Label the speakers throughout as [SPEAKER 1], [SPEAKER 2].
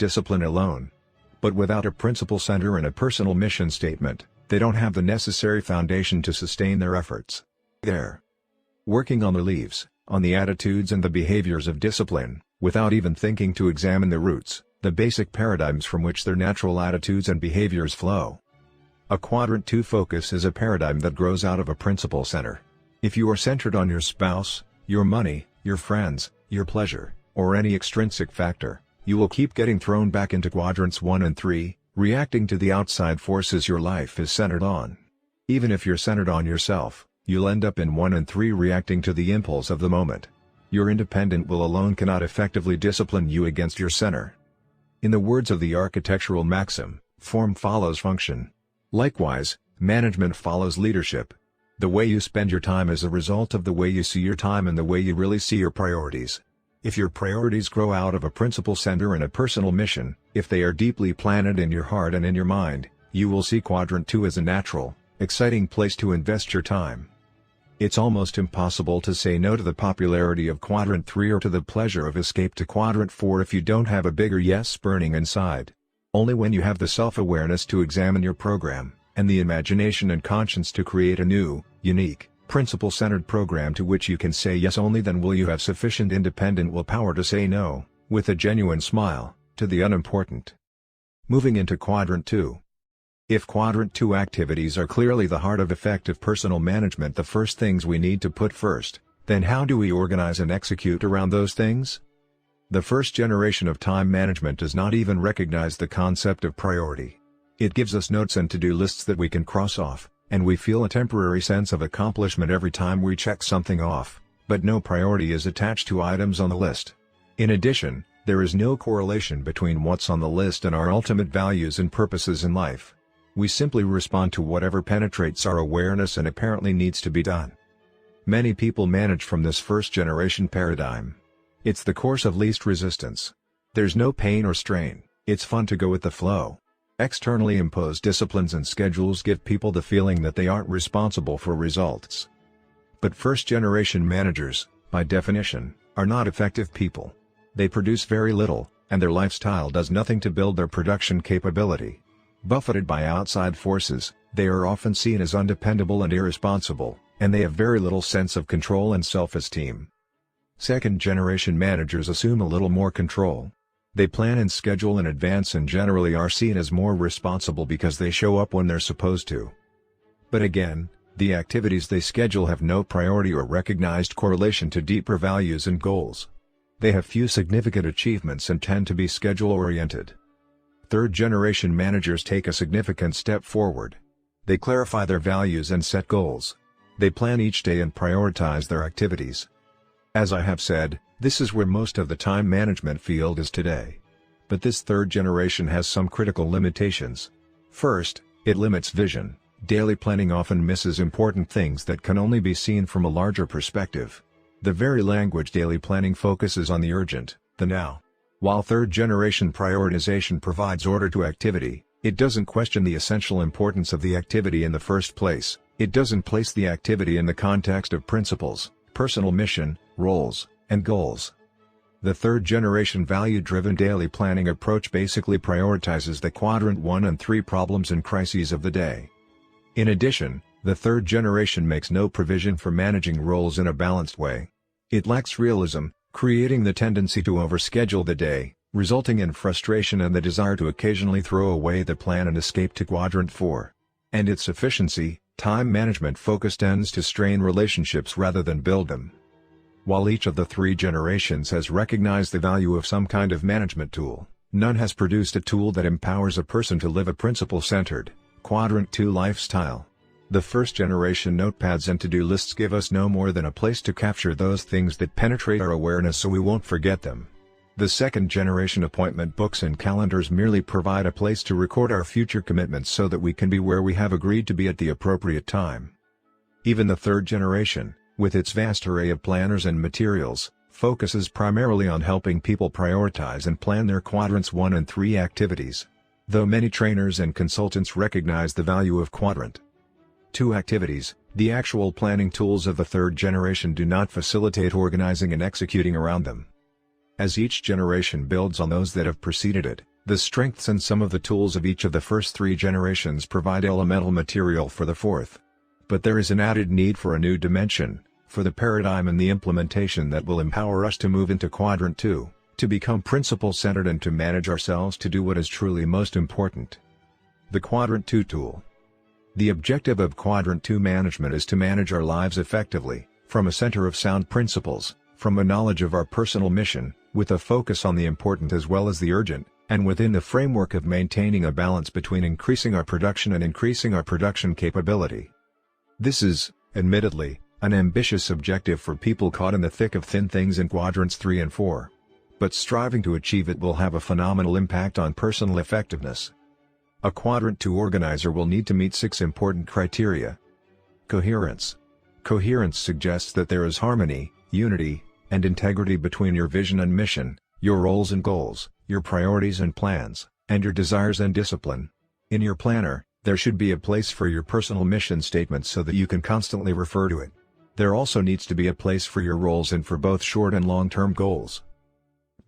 [SPEAKER 1] discipline alone. But without a principle center and a personal mission statement, they don't have the necessary foundation to sustain their efforts. They're working on the leaves, on the attitudes and the behaviors of discipline, without even thinking to examine the roots, the basic paradigms from which their natural attitudes and behaviors flow. A Quadrant Two focus is a paradigm that grows out of a principle center. If you are centered on your spouse, your money, your friends, your pleasure, or any extrinsic factor, you will keep getting thrown back into quadrants 1 and 3, reacting to the outside forces your life is centered on. Even if you're centered on yourself, you'll end up in 1 and 3 reacting to the impulse of the moment. Your independent will alone cannot effectively discipline you against your center. In the words of the architectural maxim, form follows function. Likewise, management follows leadership. The way you spend your time is a result of the way you see your time and the way you really see your priorities. If your priorities grow out of a principle center and a personal mission, if they are deeply planted in your heart and in your mind, you will see Quadrant 2 as a natural, exciting place to invest your time. It's almost impossible to say no to the popularity of Quadrant 3 or to the pleasure of escape to Quadrant 4 if you don't have a bigger yes burning inside. Only when you have the self-awareness to examine your program, and the imagination and conscience to create a new, unique, principle-centered program to which you can say yes, only then will you have sufficient independent willpower to say no, with a genuine smile, to the unimportant. Moving into Quadrant 2. If Quadrant 2 activities are clearly the heart of effective personal management, the first things we need to put first, then how do we organize and execute around those things? The first generation of time management does not even recognize the concept of priority. It gives us notes and to-do lists that we can cross off, and we feel a temporary sense of accomplishment every time we check something off, but no priority is attached to items on the list. In addition, there is no correlation between what's on the list and our ultimate values and purposes in life. We simply respond to whatever penetrates our awareness and apparently needs to be done. Many people manage from this first-generation paradigm. It's the course of least resistance. There's no pain or strain, it's fun to go with the flow. Externally imposed disciplines and schedules give people the feeling that they aren't responsible for results. But first-generation managers, by definition, are not effective people. They produce very little, and their lifestyle does nothing to build their production capability. Buffeted by outside forces, they are often seen as undependable and irresponsible, and they have very little sense of control and self-esteem. Second-generation managers assume a little more control. They plan and schedule in advance and generally are seen as more responsible because they show up when they're supposed to. But again, the activities they schedule have no priority or recognized correlation to deeper values and goals. They have few significant achievements and tend to be schedule-oriented. Third-generation managers take a significant step forward. They clarify their values and set goals. They plan each day and prioritize their activities. As I have said, this is where most of the time management field is today. But this third generation has some critical limitations. First, it limits vision. Daily planning often misses important things that can only be seen from a larger perspective. The very language daily planning focuses on the urgent, the now. While third-generation prioritization provides order to activity, it doesn't question the essential importance of the activity in the first place. It doesn't place the activity in the context of principles, personal mission, roles, and goals. The third-generation value-driven daily planning approach basically prioritizes the Quadrant 1 and 3 problems and crises of the day. In addition, the third generation makes no provision for managing roles in a balanced way. It lacks realism, creating the tendency to overschedule the day, resulting in frustration and the desire to occasionally throw away the plan and escape to Quadrant 4. And its efficiency, time management focus tends to strain relationships rather than build them. While each of the three generations has recognized the value of some kind of management tool, none has produced a tool that empowers a person to live a principle-centered, Quadrant 2 lifestyle. The first generation notepads and to-do lists give us no more than a place to capture those things that penetrate our awareness so we won't forget them. The second generation appointment books and calendars merely provide a place to record our future commitments so that we can be where we have agreed to be at the appropriate time. Even the third generation, with its vast array of planners and materials, focuses primarily on helping people prioritize and plan their Quadrants 1 and 3 activities. Though many trainers and consultants recognize the value of Quadrant 2 activities, the actual planning tools of the third generation do not facilitate organizing and executing around them. As each generation builds on those that have preceded it, The strengths and some of the tools of each of the first three generations provide elemental material for the fourth. But there is an added need for a new dimension, for the paradigm and the implementation that will empower us to move into Quadrant 2, to become principle-centered and to manage ourselves to do what is truly most important. The Quadrant 2 tool. The objective of Quadrant 2 management is to manage our lives effectively, from a center of sound principles, from a knowledge of our personal mission, with a focus on the important as well as the urgent, and within the framework of maintaining a balance between increasing our production and increasing our production capability. This is, admittedly, an ambitious objective for people caught in the thick of thin things in Quadrants 3 and 4. But striving to achieve it will have a phenomenal impact on personal effectiveness. A Quadrant 2 organizer will need to meet 6 important criteria. Coherence. Coherence suggests that there is harmony, unity, and integrity between your vision and mission, your roles and goals, your priorities and plans, and your desires and discipline. In your planner, there should be a place for your personal mission statement so that you can constantly refer to it. There also needs to be a place for your roles and for both short and long-term goals.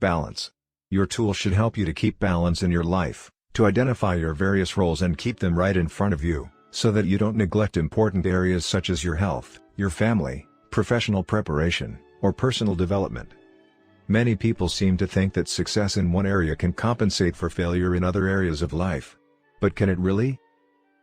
[SPEAKER 1] Balance. Your tool should help you to keep balance in your life, to identify your various roles and keep them right in front of you, so that you don't neglect important areas such as your health, your family, professional preparation, or personal development. Many people seem to think that success in one area can compensate for failure in other areas of life. But can it really?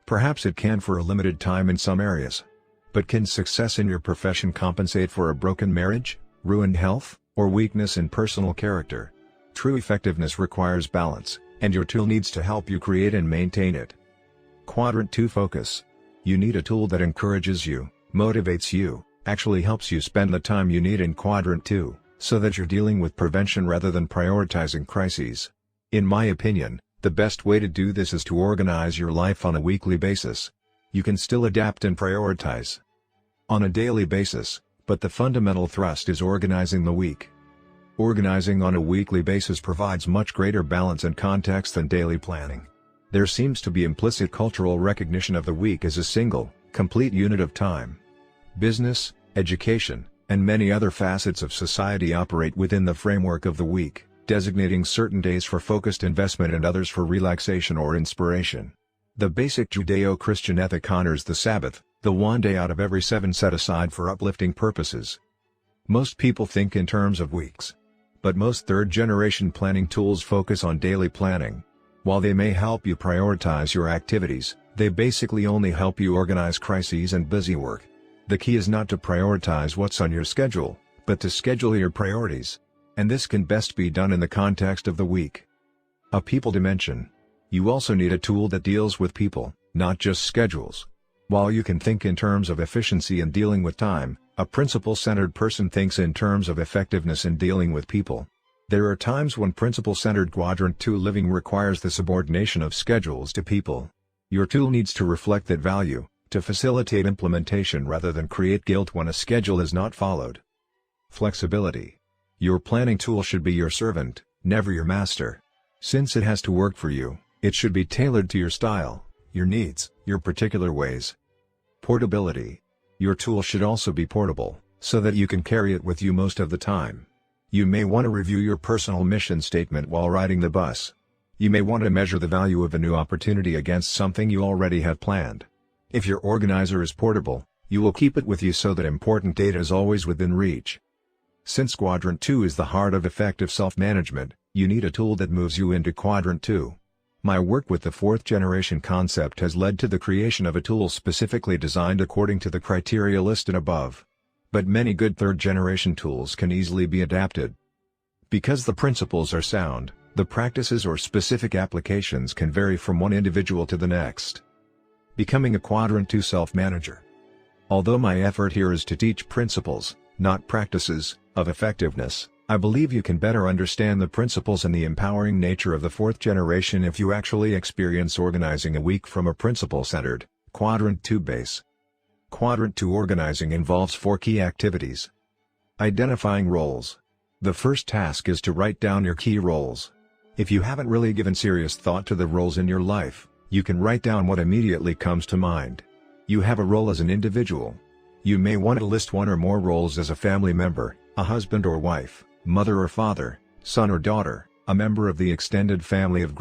[SPEAKER 1] Perhaps it can for a limited time in some areas. But can success in your profession compensate for a broken marriage, ruined health, or weakness in personal character? True effectiveness requires balance, and your tool needs to help you create and maintain it. Quadrant 2 Focus. You need a tool that encourages you, motivates you, actually helps you spend the time you need in Quadrant 2, so that you're dealing with prevention rather than prioritizing crises. In my opinion, the best way to do this is to organize your life on a weekly basis. You can still adapt and prioritize on a daily basis, but the fundamental thrust is organizing the week. Organizing on a weekly basis provides much greater balance and context than daily planning. There seems to be implicit cultural recognition of the week as a single, complete unit of time. Business, education, and many other facets of society operate within the framework of the week, designating certain days for focused investment and others for relaxation or inspiration. The basic Judeo-Christian ethic honors the Sabbath, the one day out of every 7 set aside for uplifting purposes. Most people think in terms of weeks. But most third-generation planning tools focus on daily planning. While they may help you prioritize your activities, they basically only help you organize crises and busy work. The key is not to prioritize what's on your schedule, but to schedule your priorities. And this can best be done in the context of the week. A people dimension. You also need a tool that deals with people, not just schedules. While you can think in terms of efficiency in dealing with time, a principle-centered person thinks in terms of effectiveness in dealing with people. There are times when principle-centered Quadrant 2 living requires the subordination of schedules to people. Your tool needs to reflect that value, to facilitate implementation rather than create guilt when a schedule is not followed. Flexibility. Your planning tool should be your servant, never your master. Since it has to work for you, it should be tailored to your style, your needs, your particular ways. Portability. Your tool should also be portable, so that you can carry it with you most of the time. You may want to review your personal mission statement while riding the bus. You may want to measure the value of a new opportunity against something you already have planned. If your organizer is portable, you will keep it with you so that important data is always within reach. Since Quadrant 2 is the heart of effective self-management, you need a tool that moves you into Quadrant 2. My work with the 4th generation concept has led to the creation of a tool specifically designed according to the criteria listed above. But many good 3rd generation tools can easily be adapted. Because the principles are sound, the practices or specific applications can vary from one individual to the next. Becoming a Quadrant 2 self-manager. Although my effort here is to teach principles, not practices, of effectiveness, I believe you can better understand the principles and the empowering nature of the 4th generation if you actually experience organizing a week from a principle-centered, Quadrant 2 base. Quadrant 2 organizing involves 4 key activities. Identifying roles. The first task is to write down your key roles. If you haven't really given serious thought to the roles in your life, you can write down what immediately comes to mind. You have a role as an individual. You may want to list 1 or more roles as a family member, a husband or wife, mother or father, son or daughter, a member of the extended family of